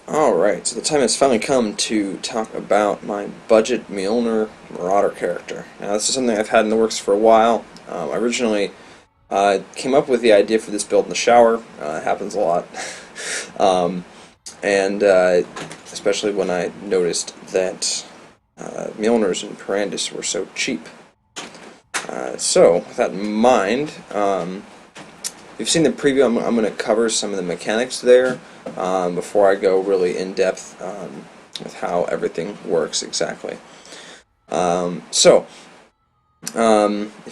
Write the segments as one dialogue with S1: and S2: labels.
S1: Alright, so the time has finally come to talk about my budget Mjolner Marauder character. Now, this is something I've had in the works for a while. I originally came up with the idea for this build in the shower. It happens a lot. um, and especially when I noticed that Mjolnir's and Perandus were so cheap. So, with that in mind, you've seen the preview. I'm going to cover some of the mechanics there before I go really in depth with how everything works exactly. If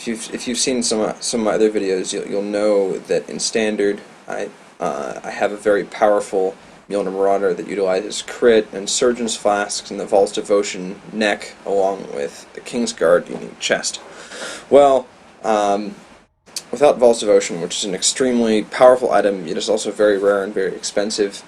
S1: you've seen some of my other videos, you'll know that in standard I have a very powerful Mjolner Marauder that utilizes crit and Surgeon's Flasks and the Voll's Devotion neck along with the Kingsguard unique chest. Well, without Voll's Devotion, which is an extremely powerful item, it is also very rare and very expensive.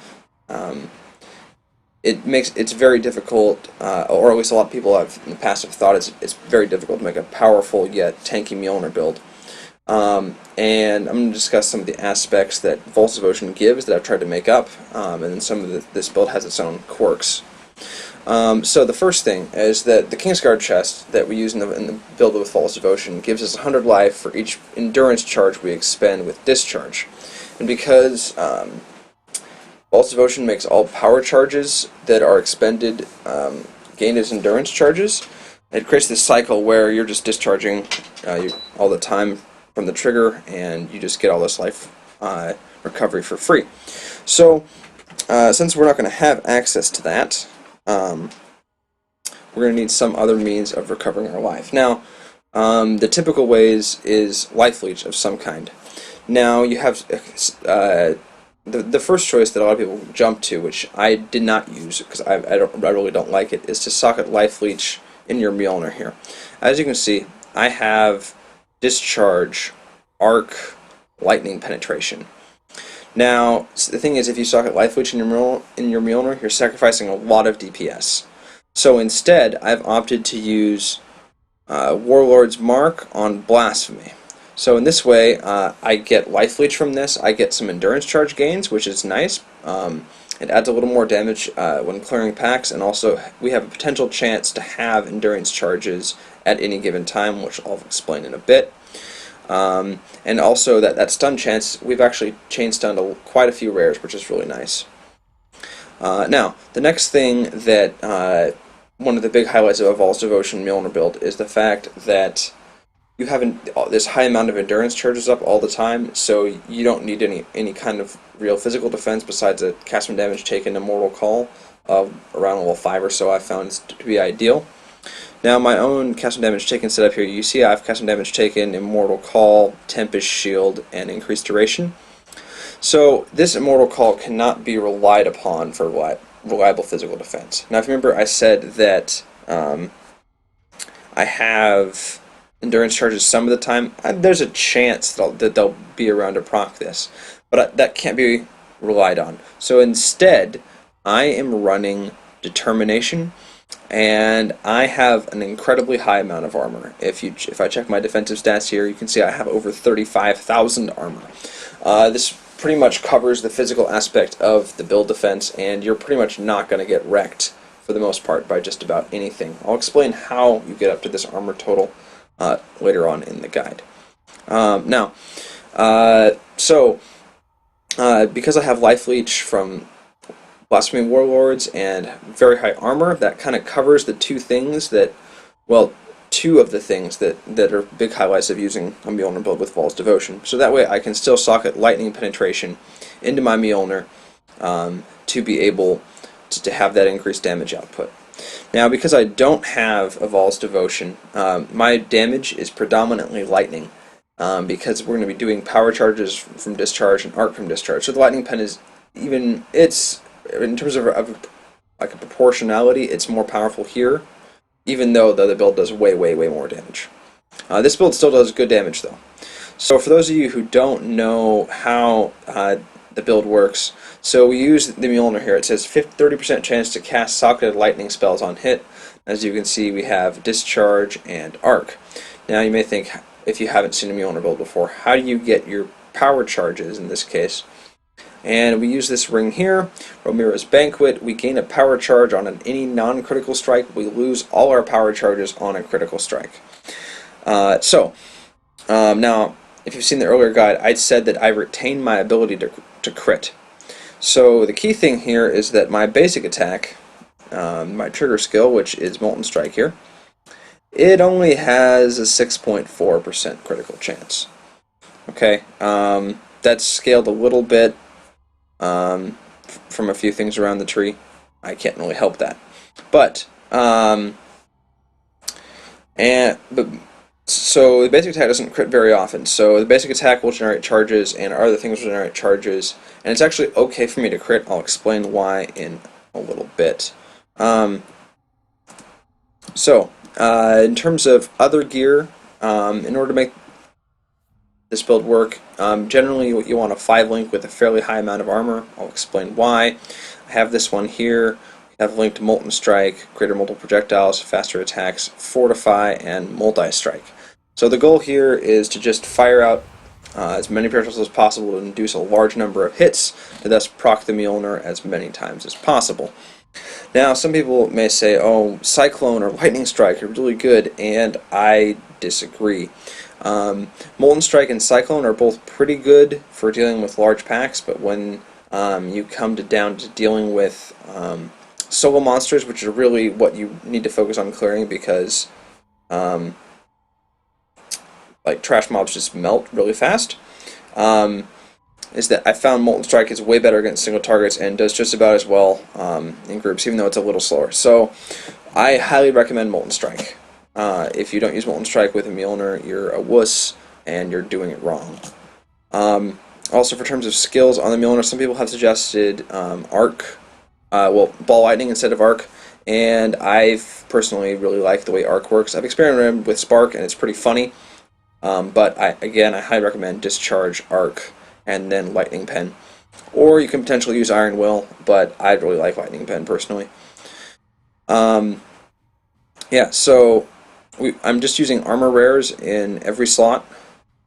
S1: It's very difficult, or at least a lot of people have in the past have thought it's very difficult to make a powerful yet tanky Mjolnir build. And I'm going to discuss some of the aspects that Voll's Devotion gives that I've tried to make up, and then some of this build has its own quirks. So the first thing is that the Kingsguard chest that we use in the build with Voll's Devotion gives us 100 life for each endurance charge we expend with discharge. And because Voll's Devotion makes all power charges that are expended gained as endurance charges, it creates this cycle where you're just discharging all the time from the trigger, and you just get all this life recovery for free. So since we're not going to have access to that, we're going to need some other means of recovering our life. Now, the typical ways is life leech of some kind. Now, you have the first choice that a lot of people jump to, which I did not use because I really don't like it, is to socket life leech in your Mjolnir here. As you can see, I have discharge, arc, lightning penetration. Now, the thing is, if you socket life leech in your Mjolnir, you're sacrificing a lot of DPS. So instead, I've opted to use Warlord's Mark on Blasphemy. So in this way, I get life leech from this. I get some endurance charge gains, which is nice. It adds a little more damage when clearing packs, and also we have a potential chance to have endurance charges at any given time, which I'll explain in a bit. And also that stun chance, we've actually chain stunned quite a few rares, which is really nice. Now, the next thing that one of the big highlights of a Voll's Devotion Mjolnir build is the fact that you have this high amount of endurance charges up all the time, so you don't need any kind of real physical defense besides a cast when damage taken Immortal Call around level 5 or so. I found to be ideal. Now, my own cast when damage taken setup here, you see I have cast when damage taken, Immortal Call, Tempest Shield, and increased duration. So this Immortal Call cannot be relied upon for reliable physical defense. Now, if you remember, I said that I have endurance charges some of the time. There's a chance that they'll be around to proc this, but that can't be relied on. So instead, I am running Determination, and I have an incredibly high amount of armor. If I check my defensive stats here, you can see I have over 35,000 armor. This pretty much covers the physical aspect of the build defense, and you're pretty much not going to get wrecked for the most part by just about anything. I'll explain how you get up to this armor total later on in the guide. Because I have life leech from Blasphemy Warlords and very high armor, that kind of covers the two of the things that are big highlights of using a Mjolnir build with Voll's Devotion. So that way I can still socket lightning penetration into my Mjolnir to be able to have that increased damage output. Now, because I don't have a Voll's Devotion, my damage is predominantly lightning, because we're going to be doing power charges from discharge and arc from discharge. So the lightning pen is in terms of like a proportionality, it's more powerful here, even though the build does way more damage. This build still does good damage though. So for those of you who don't know how the build works, so we use the Mjolnir here. It says 30% chance to cast socketed lightning spells on hit. As you can see, we have discharge and arc. Now you may think, if you haven't seen a Mjolnir build before, how do you get your power charges in this case And we use this ring here, Ramira's Banquet. We gain a power charge on any non-critical strike. We lose all our power charges on a critical strike. Now, if you've seen the earlier guide, I said that I retain my ability to crit. So the key thing here is that my basic attack, my trigger skill, which is Molten Strike here, it only has a 6.4% critical chance. Okay, that's scaled a little bit from a few things around the tree. I can't really help that. But so the basic attack doesn't crit very often. So the basic attack will generate charges, and our other things will generate charges. And it's actually okay for me to crit. I'll explain why in a little bit. In terms of other gear, in order to make this build work, generally you want a 5-link with a fairly high amount of armor. I'll explain why. I have this one here. I have linked to Molten Strike, greater multiple projectiles, faster attacks, Fortify, and Multi-Strike. So the goal here is to just fire out as many projectiles as possible to induce a large number of hits, to thus proc the Mjolnir as many times as possible. Now, some people may say, oh, Cyclone or Lightning Strike are really good, and I disagree. Molten Strike and Cyclone are both pretty good for dealing with large packs, but when you come down to dealing with solo monsters, which are really what you need to focus on clearing, because like trash mobs just melt really fast, is that I found Molten Strike is way better against single targets and does just about as well in groups, even though it's a little slower. So I highly recommend Molten Strike. If you don't use Molten Strike with a Mjolnir, you're a wuss and you're doing it wrong. Also, for terms of skills on the Mjolnir, some people have suggested Arc, Ball Lightning instead of Arc, and I've personally really liked the way Arc works. I've experimented with Spark, and it's pretty funny, but I highly recommend Discharge, Arc, and then Lightning Pen. Or you can potentially use Iron Will, but I really like Lightning Pen personally. Yeah, so I'm just using armor rares in every slot.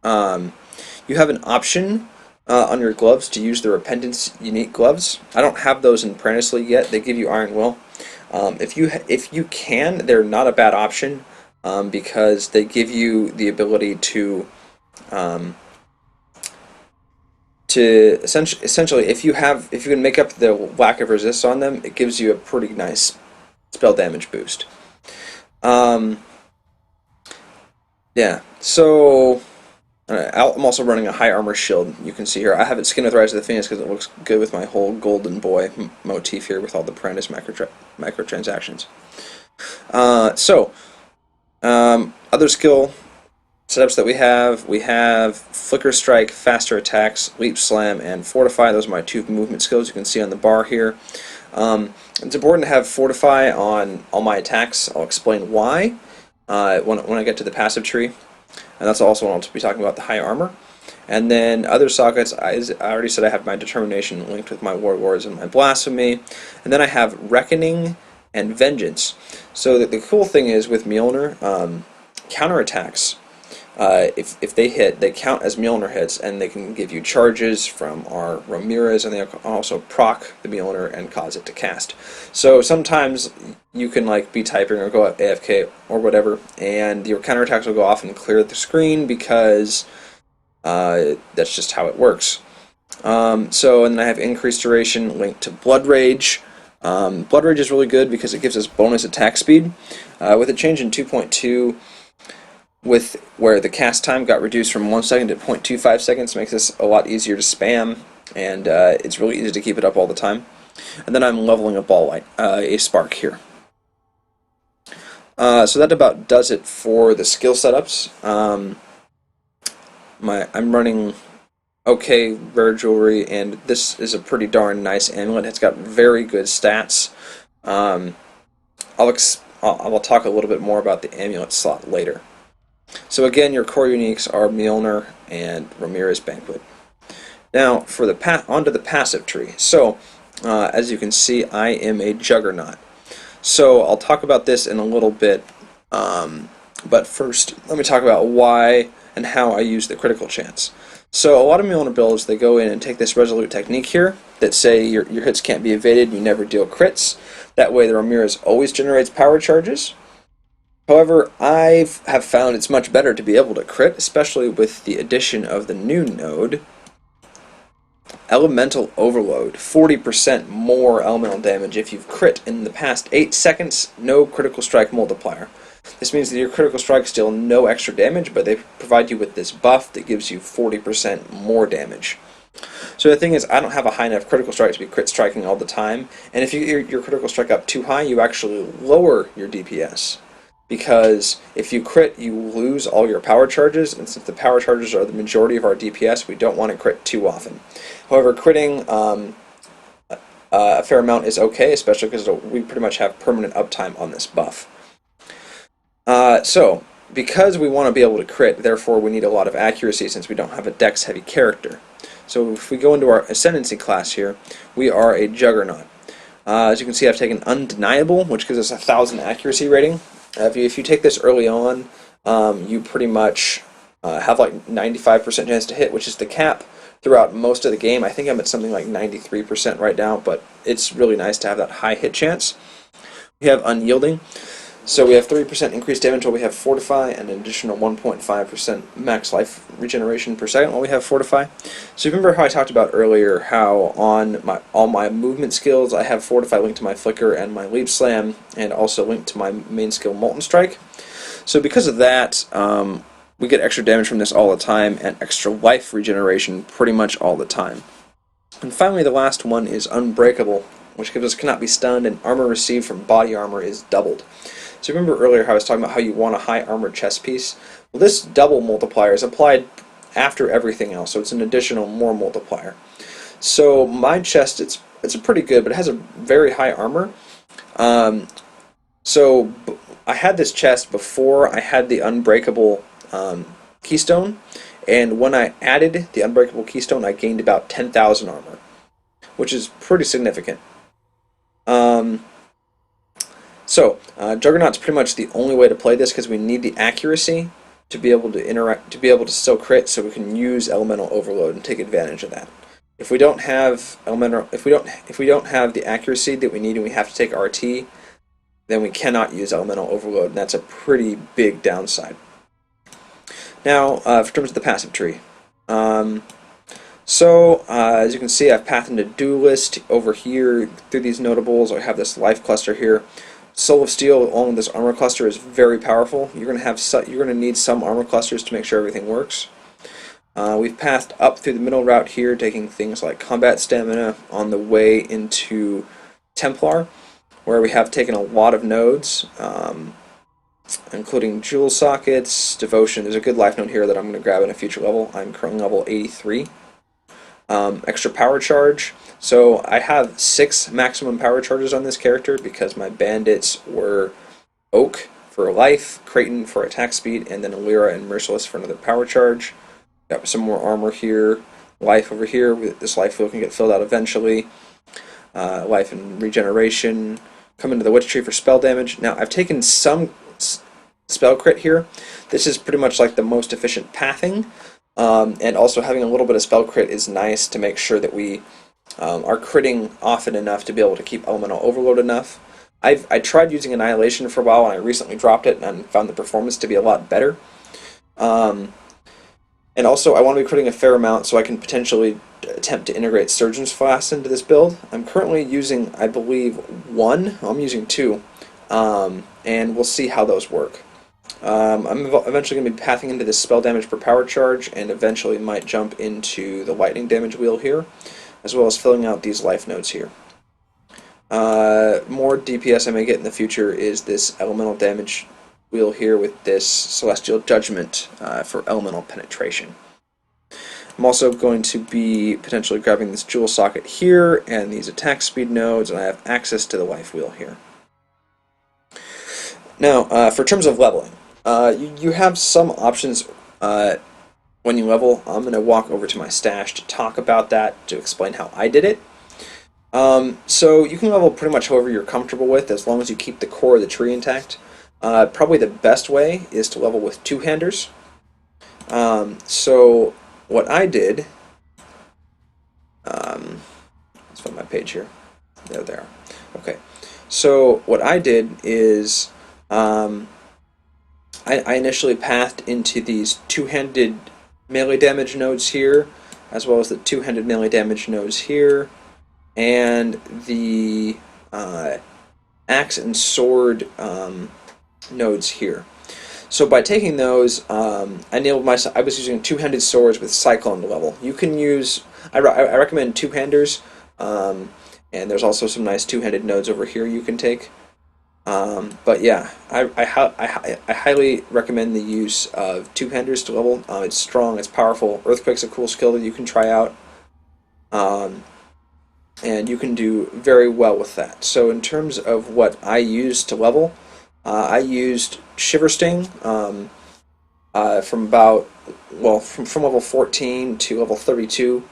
S1: You have an option on your gloves to use the Repentance unique gloves. I don't have those in Perandus League yet. They give you Iron Will. If you can, they're not a bad option because they give you the ability to essentially if you can make up the lack of resist on them, it gives you a pretty nice spell damage boost. Yeah, so I'm also running a high armor shield. You can see here I have it skinned with Rise of the Phoenix because it looks good with my whole Golden Boy motif here with all the Perandus microtransactions. Other skill setups that we have Flicker Strike, Faster Attacks, Leap Slam, and Fortify. Those are my 2 movement skills you can see on the bar here. It's important to have Fortify on all my attacks. I'll explain why when I get to the passive tree. And that's also what I'll be talking about, the high armor. And then other sockets, I already said I have my Determination linked with my Warlords and my Blasphemy. And then I have Reckoning and Vengeance. So the cool thing is with Mjolnir, counterattacks, if they hit, they count as Mjolnir hits, and they can give you charges from our Ramira's, and they also proc the Mjolnir and cause it to cast. So sometimes you can like be typing or go AFK or whatever, and your counterattacks will go off and clear the screen because that's just how it works. And then I have Increased Duration linked to Blood Rage. Blood Rage is really good because it gives us bonus attack speed. With a change in 2.2, where the cast time got reduced from 1 second to 0.25 seconds, makes this a lot easier to spam, and it's really easy to keep it up all the time. And then I'm leveling a Spark here. So that about does it for the skill setups. I'm running okay rare jewelry, and this is a pretty darn nice amulet. It's got very good stats. I'll talk a little bit more about the amulet slot later. So again, your core uniques are Mjolnir and Ramira's Banquet. Now for onto the passive tree. So as you can see, I am a Juggernaut. So I'll talk about this in a little bit, but first let me talk about why and how I use the critical chance. So a lot of Mjolnir builds, they go in and take this resolute technique here that say your hits can't be evaded, you never deal crits. That way the Ramirez always generates power charges. However, I have found it's much better to be able to crit, especially with the addition of the new node, Elemental Overload. 40% more elemental damage if you've crit in the past 8 seconds, no critical strike multiplier. This means that your critical strikes deal no extra damage, but they provide you with this buff that gives you 40% more damage. So the thing is, I don't have a high enough critical strike to be crit striking all the time, and if you get your critical strike up too high, you actually lower your DPS. Because if you crit, you lose all your power charges, and since the power charges are the majority of our DPS, we don't want to crit too often. However, critting a fair amount is okay, especially because we pretty much have permanent uptime on this buff. So, because we want to be able to crit, therefore we need a lot of accuracy since we don't have a dex-heavy character. So if we go into our Ascendancy class here, we are a Juggernaut. As you can see, I've taken Undeniable, which gives us 1,000 accuracy rating. If you take this early on, you pretty much have like 95% chance to hit, which is the cap throughout most of the game. I think I'm at something like 93% right now, but it's really nice to have that high hit chance. We have Unyielding. So we have 3% increased damage while we have Fortify, and an additional 1.5% max life regeneration per second while we have Fortify. So remember how I talked about earlier how on all my movement skills I have Fortify linked to my Flicker and my Leap Slam, and also linked to my main skill Molten Strike. So because of that, we get extra damage from this all the time, and extra life regeneration pretty much all the time. And finally the last one is Unbreakable, which gives us cannot be stunned, and armor received from body armor is doubled. So remember earlier how I was talking about how you want a high armored chest piece? Well, this double multiplier is applied after everything else, so it's an additional more multiplier. So my chest, it's a pretty good, but it has a very high armor. So I had this chest before I had the Unbreakable Keystone, and when I added the Unbreakable Keystone, I gained about 10,000 armor, which is pretty significant. Juggernaut's pretty much the only way to play this because we need the accuracy to be able to interact, to be able to still crit, so we can use Elemental Overload and take advantage of that. If we don't have if we don't have the accuracy that we need and we have to take RT, then we cannot use Elemental Overload, and that's a pretty big downside. Now, for terms of the passive tree. As you can see, I've pathed into Duelist over here through these notables. I have this life cluster here. Soul of Steel along with this armor cluster is very powerful. You're going to need some armor clusters to make sure everything works. We've pathed up through the middle route here, taking things like Combat Stamina on the way into Templar, where we have taken a lot of nodes, including Jewel Sockets, Devotion. There's a good life node here that I'm going to grab in a future level. I'm currently level 83. Extra power charge. So I have 6 maximum power charges on this character because my bandits were Oak for life, Creighton for attack speed, and then Lyra and Merciless for another power charge. Got some more armor here. Life over here. This life wheel can get filled out eventually. Life and regeneration. Come into the Witch Tree for spell damage. Now I've taken some spell crit here. This is pretty much like the most efficient pathing. And also having a little bit of spell crit is nice to make sure that we are critting often enough to be able to keep Elemental Overload enough. I tried using Annihilation for a while, and I recently dropped it and found the performance to be a lot better. And also, I want to be critting a fair amount so I can potentially attempt to integrate Surgeon's Flask into this build. I'm currently using, I believe, 1. I'm using 2, and we'll see how those work. I'm eventually going to be pathing into this spell damage per power charge, and eventually might jump into the lightning damage wheel here, as well as filling out these life nodes here. More DPS I may get in the future is this elemental damage wheel here with this Celestial Judgment for elemental penetration. I'm also going to be potentially grabbing this Jewel Socket here and these attack speed nodes, and I have access to the life wheel here. Now, for terms of leveling, you have some options when you level. I'm going to walk over to my stash to talk about that, to explain how I did it. So you can level pretty much however you're comfortable with, as long as you keep the core of the tree intact. Probably the best way is to level with two-handers. So what I did, let's find my page here. There they are. Okay. So what I did is I initially pathed into these two-handed melee damage nodes here, as well as the two-handed melee damage nodes here, and the axe and sword nodes here. So by taking those, I enabled myself. I was using two-handed swords with Cyclone level. You can use. I recommend two-handers, and there's also some nice two-handed nodes over here you can take. But yeah, I highly recommend the use of two-handers to level. It's strong, it's powerful. Earthquake's a cool skill that you can try out, and you can do very well with that. So in terms of what I used to level, I used Shiver Sting from about from level 14 to level 32.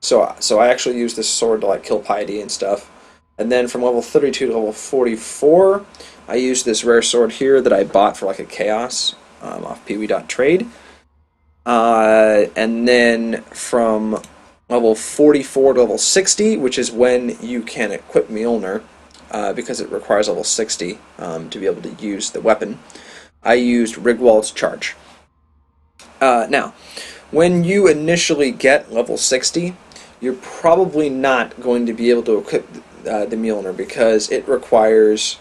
S1: So I actually used this sword to like kill Piety and stuff. And then from level 32 to level 44, I used this rare sword here that I bought for like a chaos off Peewee.trade. And then from level 44 to level 60, which is when you can equip Mjolnir, because it requires level 60 to be able to use the weapon, I used Rigwald's Charge. Now, when you initially get level 60, you're probably not going to be able to equip the Mjolnir because it requires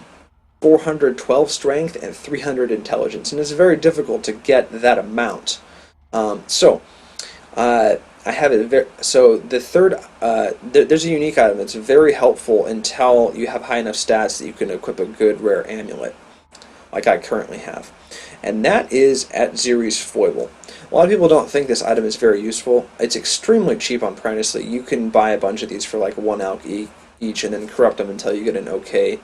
S1: 412 strength and 300 intelligence, and it's very difficult to get that amount. I have it. So the third, there's a unique item that's very helpful until you have high enough stats that you can equip a good rare amulet, like I currently have, and that is at Ziri's Foible. A lot of people don't think this item is very useful. It's extremely cheap on Perandus. You can buy a bunch of these for like 1 alch each, and then corrupt them until you get an okay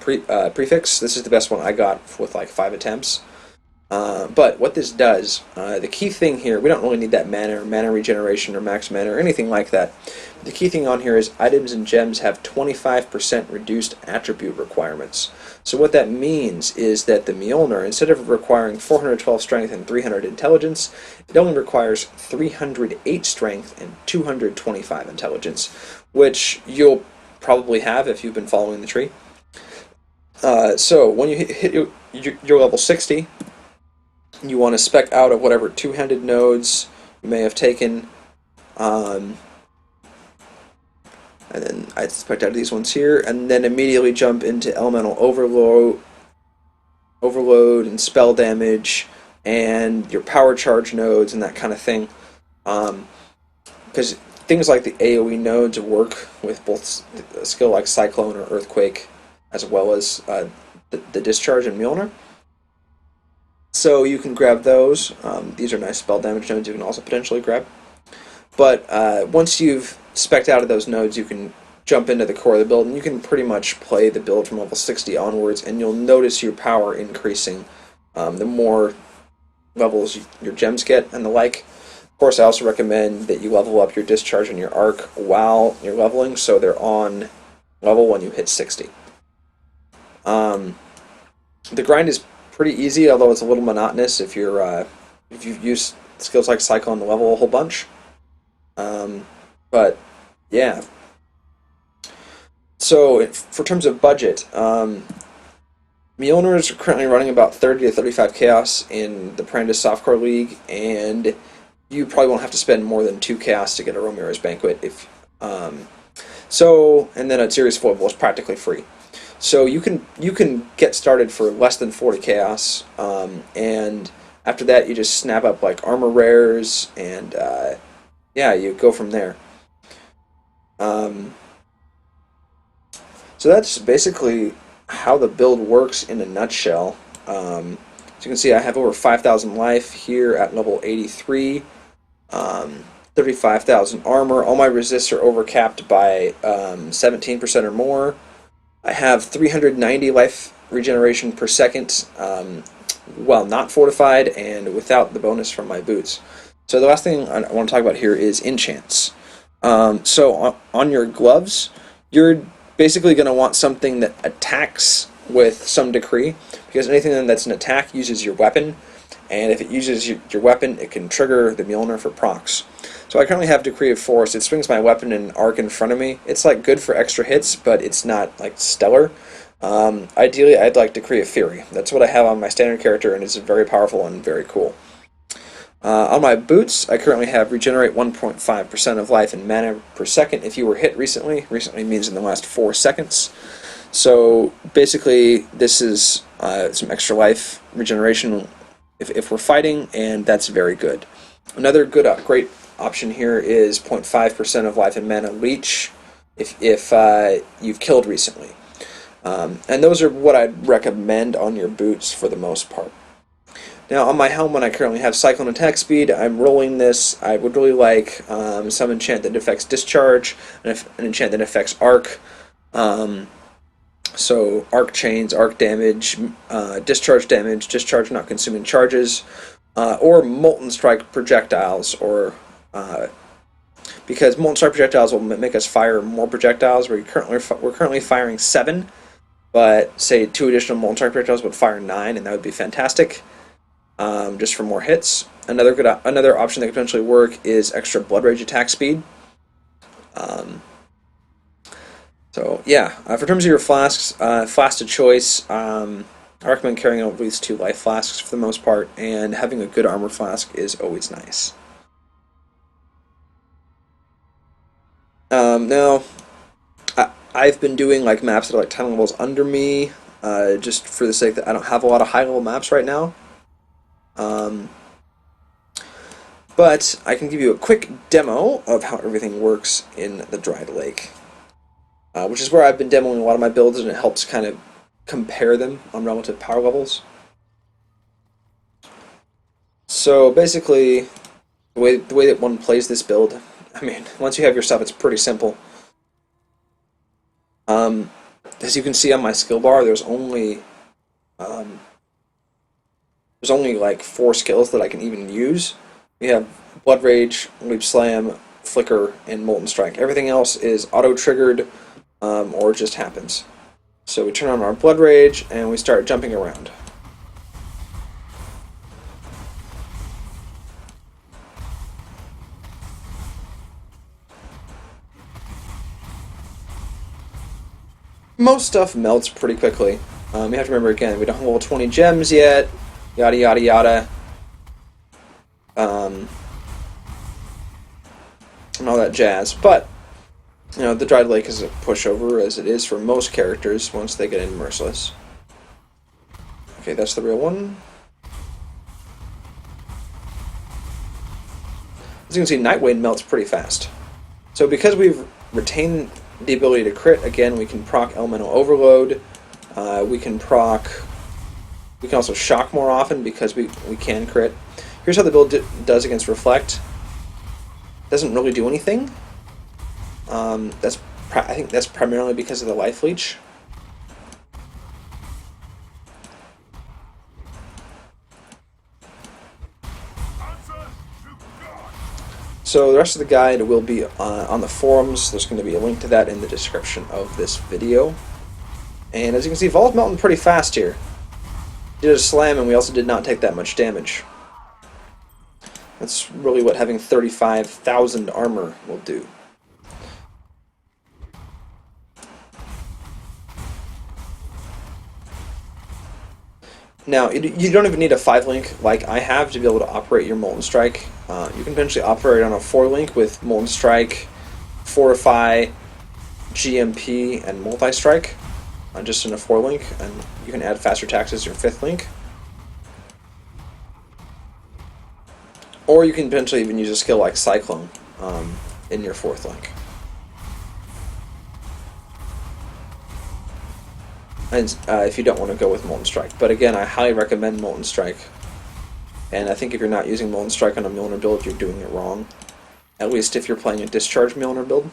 S1: prefix. This is the best one I got with like 5 attempts. But what this does, the key thing here, we don't really need that mana or mana regeneration or max mana or anything like that. The key thing on here is items and gems have 25% reduced attribute requirements. So what that means is that the Mjolnir, instead of requiring 412 strength and 300 intelligence, it only requires 308 strength and 225 intelligence, which you'll probably have if you've been following the tree. So when you hit your level 60, you want to spec out of whatever two-handed nodes you may have taken, and then I spec out of these ones here, and then immediately jump into Elemental Overload and Spell Damage, and your Power Charge nodes and that kind of thing, because things like the AoE nodes work with both a skill like Cyclone or Earthquake, as well as the Discharge and Mjolnir. So you can grab those. These are nice spell damage nodes you can also potentially grab. But once you've spec'd out of those nodes, you can jump into the core of the build, and you can pretty much play the build from level 60 onwards, and you'll notice your power increasing the more levels your gems get and the like. Of course, I also recommend that you level up your Discharge and your Arc while you're leveling, so they're on level when you hit 60. The grind is pretty easy, although it's a little monotonous if you've used skills like Cyclone to level a whole bunch. But yeah. So for terms of budget, Mjolnir is currently running about 30 to 35 chaos in the Perandus Softcore League, and you probably won't have to spend more than 2 chaos to get a Romir's Banquet. And then a Ziri's Foible is practically free. So you can get started for less than 40 chaos, and after that you just snap up like armor rares, and yeah, you go from there. So that's basically how the build works in a nutshell. As you can see, I have over 5,000 life here at level 83, 35,000 armor. All my resists are overcapped by 17% or more. I have 390 life regeneration per second, while not fortified and without the bonus from my boots. So the last thing I want to talk about here is enchants. So on your gloves, you're basically going to want something that attacks with some decree, because anything that's an attack uses your weapon, and if it uses your weapon, it can trigger the Mjolnir for procs. So I currently have Decree of Force. It swings my weapon in an arc in front of me. It's like good for extra hits, but it's not like stellar. Ideally, I'd like Decree of Fury. That's what I have on my standard character, and it's very powerful and very cool. On my boots, I currently have Regenerate 1.5% of life and mana per second if you were hit recently. Recently means in the last 4 seconds. So basically, this is some extra life regeneration if we're fighting, and that's very good. Another great option here is 0.5% of life and mana leech if you've killed recently. And those are what I'd recommend on your boots for the most part. Now on my helmet I currently have Cyclone Attack Speed. I'm rolling this. I would really like some enchant that affects Discharge, and an enchant that affects Arc. So Arc Chains, Arc Damage, Discharge Damage, Discharge not consuming charges, or Molten Strike Projectiles, or because Molten Strike Projectiles will make us fire more projectiles. We're currently firing 7, but say 2 additional Molten Strike Projectiles would fire 9, and that would be fantastic. Just for more hits. Another option that could potentially work is extra Blood Rage attack speed. So yeah, for terms of your flasks, flask of choice, I recommend carrying at least 2 life flasks for the most part, and having a good armor flask is always nice. Now, I've been doing like maps that are like 10 levels under me, just for the sake that I don't have a lot of high level maps right now. But I can give you a quick demo of how everything works in the Dried Lake, which is where I've been demoing a lot of my builds, and it helps kind of compare them on relative power levels. So basically, the way that one plays this build, I mean, once you have your stuff, it's pretty simple. As you can see on my skill bar, there's only like 4 skills that I can even use. We have Blood Rage, Leap Slam, Flicker, and Molten Strike. Everything else is auto-triggered or just happens. So we turn on our Blood Rage and we start jumping around. Most stuff melts pretty quickly. You have to remember again, we don't have level 20 gems yet. Yada yada yada. And all that jazz. But, you know, the Dried Lake is a pushover, as it is for most characters once they get in Merciless. Okay, that's the real one. As you can see, Nightwing melts pretty fast. So because we've retained the ability to crit, again, we can proc Elemental Overload. We can also shock more often because we can crit. Here's how the build does against Reflect. Doesn't really do anything. I think that's primarily because of the life leech. So the rest of the guide will be on the forums. There's going to be a link to that in the description of this video. And as you can see, Voll's melting pretty fast here. Did a slam, and we also did not take that much damage. That's really what having 35,000 armor will do. Now, you don't even need a 5-link like I have to be able to operate your Molten Strike. You can eventually operate on a 4-link with Molten Strike, Fortify, GMP, and Multi-Strike, just in a 4-link, and you can add faster attacks as your 5th link. Or you can potentially even use a skill like Cyclone in your 4th link. And if you don't want to go with Molten Strike. But again, I highly recommend Molten Strike. And I think if you're not using Molten Strike on a Mjolnir build, you're doing it wrong. At least if you're playing a Discharge Mjolnir build.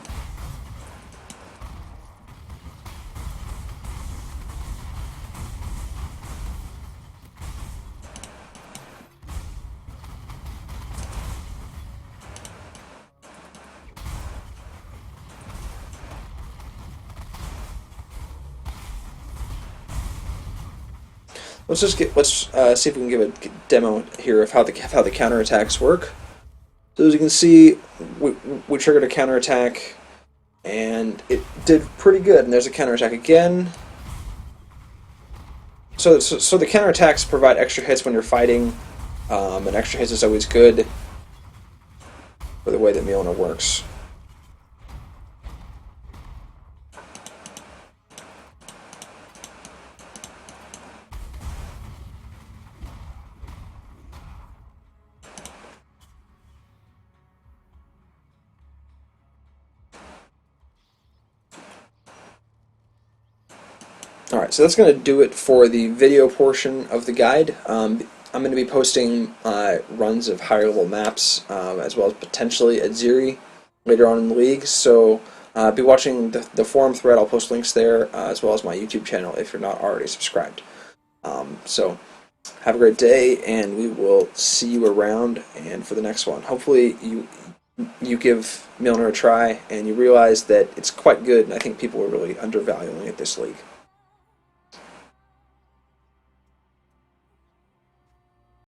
S1: let's see if we can give a demo here of how the counterattacks work. So as you can see, we triggered a counterattack, and it did pretty good. And there's a counterattack again. So the counterattacks provide extra hits when you're fighting, and extra hits is always good for the way that Mjolnir works. Alright, so that's going to do it for the video portion of the guide. I'm going to be posting runs of higher level maps, as well as potentially at Ziri later on in the league, so be watching the forum thread. I'll post links there, as well as my YouTube channel if you're not already subscribed. So have a great day, and we will see you around and for the next one. Hopefully you give Mjolnir a try and you realize that it's quite good, and I think people are really undervaluing it this league.